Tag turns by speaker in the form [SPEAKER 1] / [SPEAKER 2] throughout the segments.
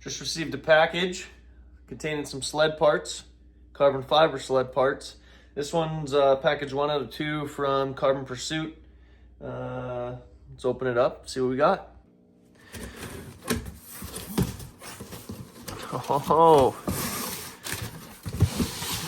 [SPEAKER 1] Just received a package containing some sled parts, carbon fiber sled parts. This one's package 1 out of 2 from Carbon Pursuit. Let's open it up, see what we got. Oh,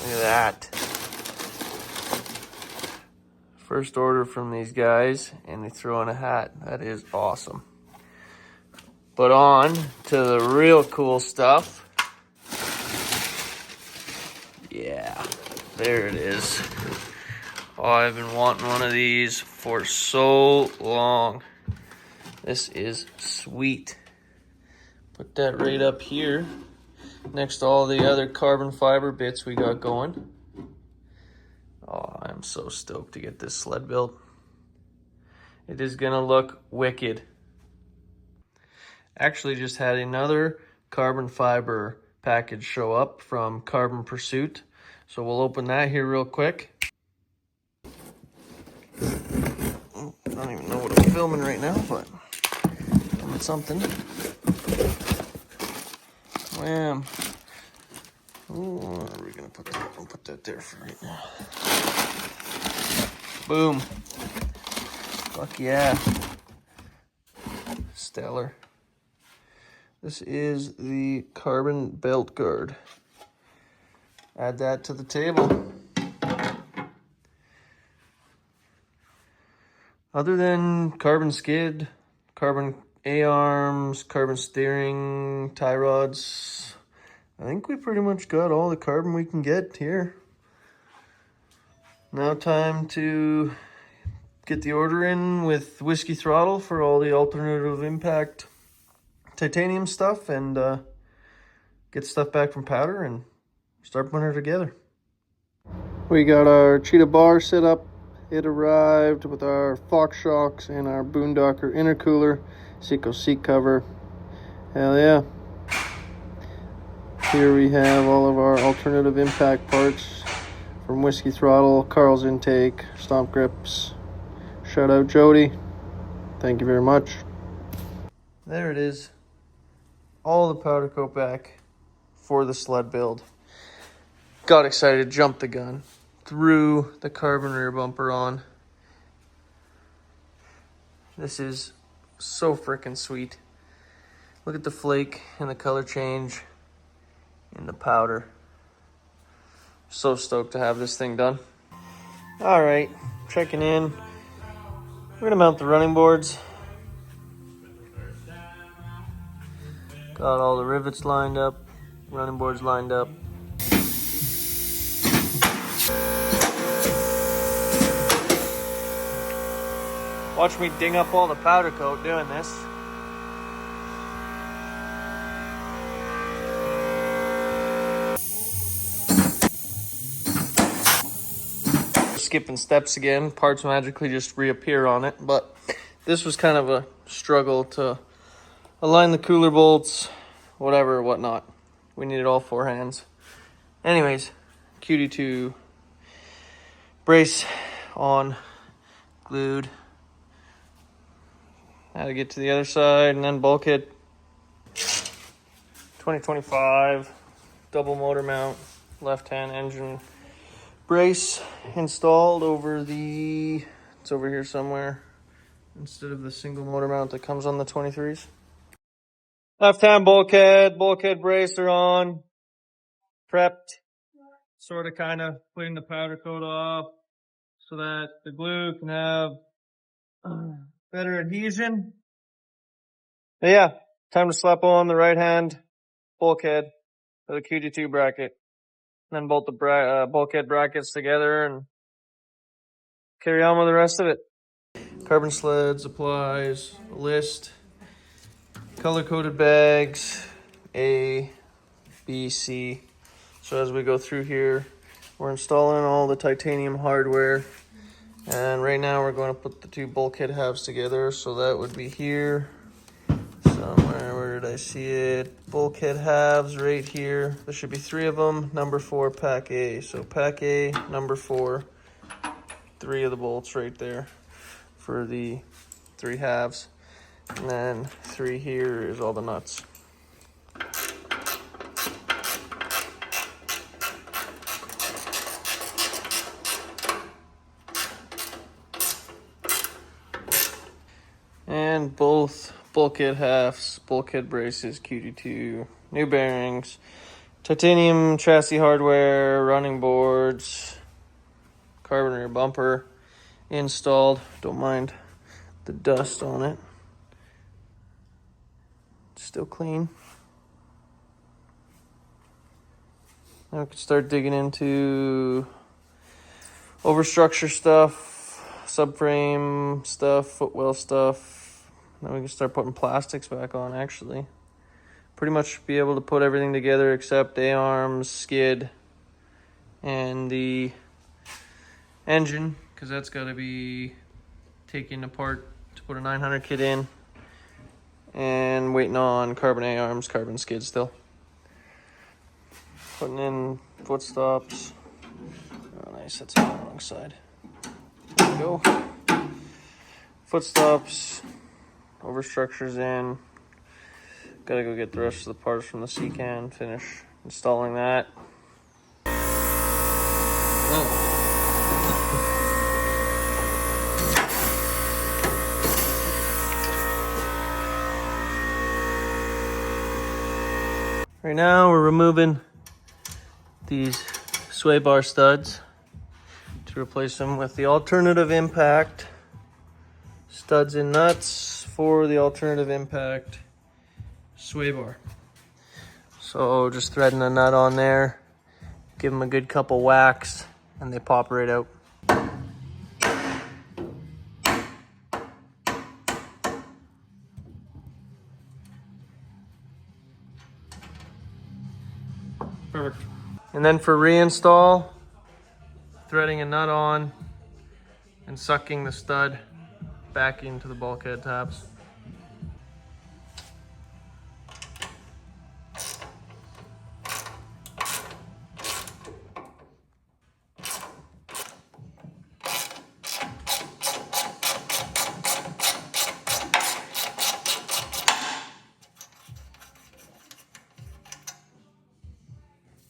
[SPEAKER 1] look at that. First order from these guys, and they throw in a hat. That is awesome. But on to the real cool stuff. Yeah, there it is. Oh, I've been wanting one of these for so long. This is sweet. Put that right up here next to all the other carbon fiber bits we got going. Oh, I'm so stoked to get this sled built. It is gonna look wicked. Actually just had another carbon fiber package show up from Carbon Pursuit. So we'll open that here real quick. I don't even know what I'm filming right now, but filming something. Wham. Ooh, where are we gonna put that? I'll put that there for right now. Boom. Fuck yeah. Stellar. This is the carbon belt guard. Add that to the table. Other than carbon skid, carbon A-arms, carbon steering, tie rods, I think we pretty much got all the carbon we can get here. Now time to get the order in with Whiskey Throttle for all the alternative impact titanium stuff and get stuff back from powder and start putting her together. We got our cheetah bar set up. It arrived with our Fox shocks and our Boondocker intercooler, Seco seat cover. Hell yeah. Here we have all of our alternative impact parts from Whiskey Throttle, Carl's Intake, Stomp Grips. Shout out Jody. Thank you very much. There it is. All the powder coat back for the sled build. Got excited, jumped the gun. Threw the carbon rear bumper on. This is so freaking sweet. Look at the flake and the color change in the powder. So stoked to have this thing done. All right, checking in. We're gonna mount the running boards. Got all the rivets lined up, running boards lined up. Watch me ding up all the powder coat doing this. Skipping steps again, parts magically just reappear on it, but this was kind of a struggle to align the cooler bolts, whatever, whatnot. We needed all 4 hands. Anyways, QD2 brace on, glued. Had to get to the other side and then bulkhead. 2025 double motor mount, left-hand engine brace installed over the, it's over here somewhere, instead of the single motor mount that comes on the 23s. Left-hand bulkhead brace are on, prepped, sort of kind of putting the powder coat off so that the glue can have better adhesion. But yeah, time to slap on the right-hand bulkhead with a QD2 bracket. Then bolt the bulkhead brackets together and carry on with the rest of it. Carbon sled supplies, a list, color-coded bags, A, B, C. So as we go through here, we're installing all the titanium hardware. And right now we're going to put the 2 bulkhead halves together. So that would be here somewhere. Where did I see it? Bulkhead halves right here. There should be 3 of them. Number 4, pack A. So pack A, number 4, 3 of the bolts right there for the 3 halves. And then 3 here is all the nuts. in both bulkhead halves, bulkhead braces, QD2, new bearings, titanium chassis hardware, running boards, carbon rear bumper installed. Don't mind the dust on it. Still clean. Now we can start digging into overstructure stuff, subframe stuff, footwell stuff. Then we can start putting plastics back on, actually. Pretty much be able to put everything together except A-arms, skid, and the engine, because that's got to be taken apart to put a 900 kit in. And waiting on carbon A-arms, carbon skid still. Putting in foot stops. Oh, nice, that's on the wrong side. There we go. Foot stops, overstructures in. Gotta go get the rest of the parts from the C-can, finish installing that. Whoa. Right now we're removing these sway bar studs to replace them with the alternative impact studs and nuts for the alternative impact sway bar. So just threading a nut on there, give them a good couple whacks, and they pop right out. Perfect. And then for reinstall, threading a nut on and sucking the stud back into the bulkhead tabs.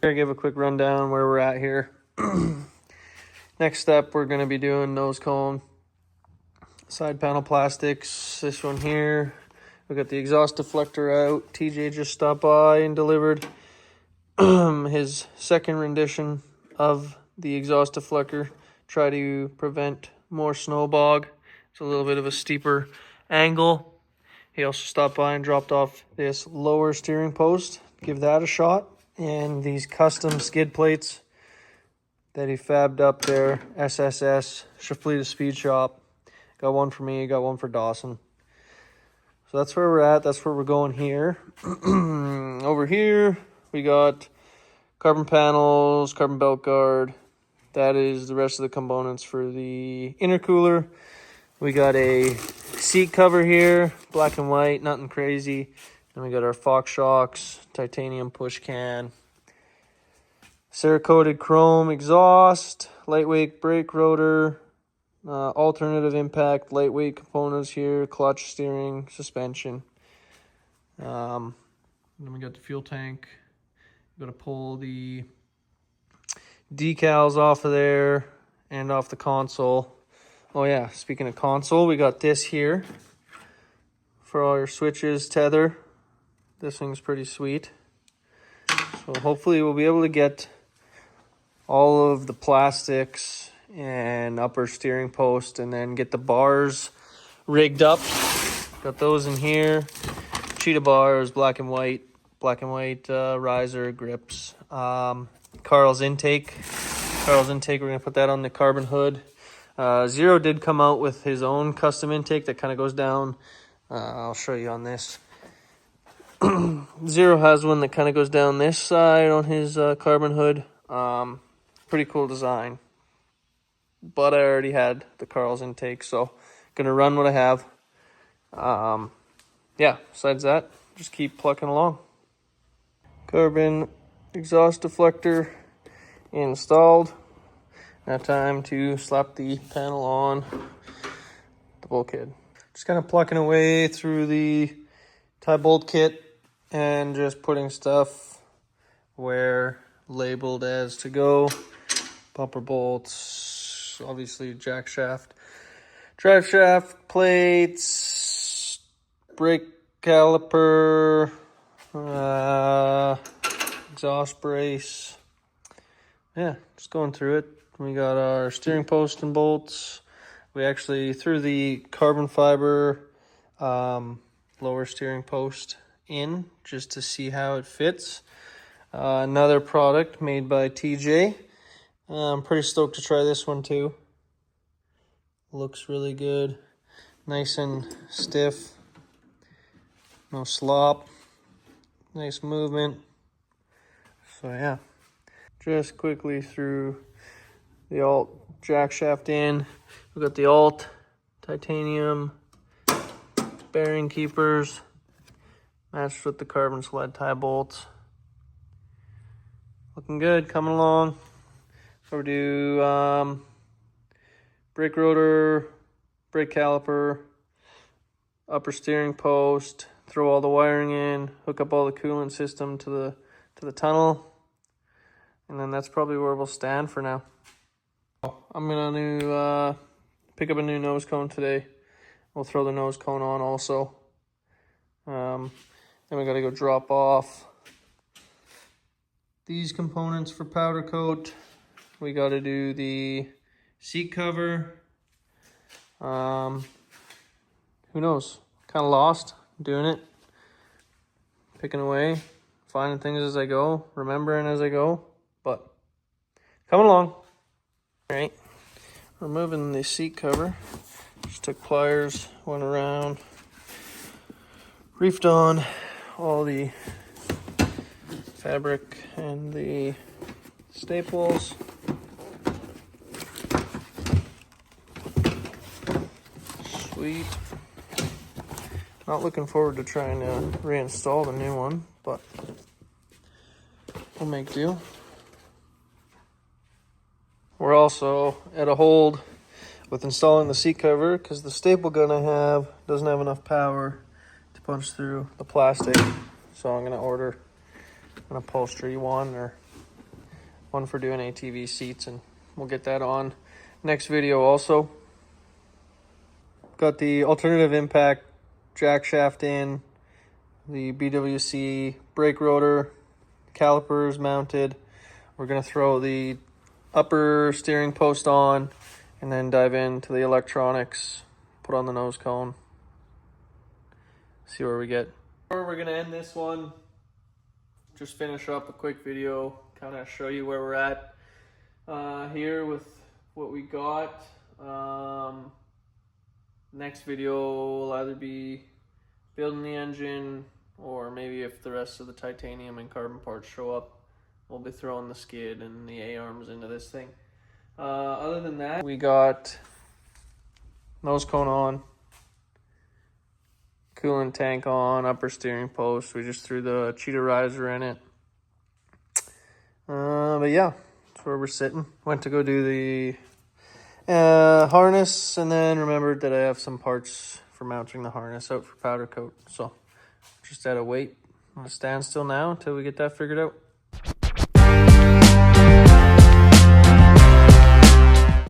[SPEAKER 1] Here, give a quick rundown where we're at here. Next step, we're going to be doing nose cone, side panel plastics. This one here, we got the exhaust deflector out. TJ just stopped by and delivered his second rendition of the exhaust deflector. Try to prevent more snow bog. It's a little bit of a steeper angle. He also stopped by and dropped off this lower steering post. Give that a shot. And these custom skid plates that he fabbed up there, SSS, Shaflita Speed Shop. Got one for me, got one for Dawson. So that's where we're at, that's where we're going here. Over here, we got carbon panels, carbon belt guard. That is the rest of the components for the intercooler. We got a seat cover here, black and white, nothing crazy. Then we got our Fox shocks, titanium push can, Cerakoted chrome exhaust, lightweight brake rotor, alternative impact, lightweight components here, clutch, steering, suspension. Then we got the fuel tank. Got to pull the decals off of there and off the console. Oh yeah, speaking of console, we got this here for all your switches, tether. This thing's pretty sweet. So hopefully we'll be able to get all of the plastics and upper steering post and then get the bars rigged up. Got those in here. Cheetah bars, black and white riser grips. Carl's intake, we're gonna put that on the carbon hood. Zero did come out with his own custom intake that kind of goes down. I'll show you on this. Zero has one that kind of goes down this side on his carbon hood. Pretty cool design. But I already had the Carl's intake, so gonna run what I have. Yeah, besides that, just keep plucking along. Carbon exhaust deflector installed. Now time to slap the panel on the bulkhead. Just kind of plucking away through the tie bolt kit and just putting stuff where labeled as to go. Bumper bolts, obviously jack shaft, drive shaft plates, brake caliper, exhaust brace. Yeah, just going through it. We got our steering post and bolts. We actually threw the carbon fiber lower steering post in just to see how it fits. Another product made by TJ. I'm pretty stoked to try this one too. Looks really good. Nice and stiff. No slop. Nice movement. So yeah. Just quickly threw the alt jack shaft in. We got the alt titanium bearing keepers matched with the carbon sled tie bolts. Looking good, coming along. So we do brake rotor, brake caliper, upper steering post, throw all the wiring in, hook up all the coolant system to the tunnel, and then that's probably where we'll stand for now. I'm gonna pick up a new nose cone today. We'll throw the nose cone on also. Then we gotta go drop off these components for powder coat. We gotta do the seat cover. Who knows? Kind of lost doing it. Picking away, finding things as I go, remembering as I go, but coming along. All right, removing the seat cover. Just took pliers, went around, reefed on all the fabric and the staples. Sweet. Not looking forward to trying to reinstall the new one, but we'll make do. We're also at a hold with installing the seat cover because the staple gun I have doesn't have enough power to punch through the plastic. So I'm going to order an upholstery one or one for doing ATV seats, and we'll get that on next video also. Got the alternative impact jack shaft in, the BWC brake rotor, calipers mounted. We're going to throw the upper steering post on and then dive into the electronics, put on the nose cone, see where we get. We're going to end this one. Just finish up a quick video, kind of show you where we're at here with what we got. Next video will either be building the engine, or maybe if the rest of the titanium and carbon parts show up, we'll be throwing the skid and the A-arms into this thing. Other than that, we got nose cone on, coolant tank on, upper steering post. We just threw the cheetah riser in it. But yeah, that's where we're sitting. Went to go do the harness, and then remembered that I have some parts for mounting the harness out for powder coat. So just at a wait on a standstill now until we get that figured out.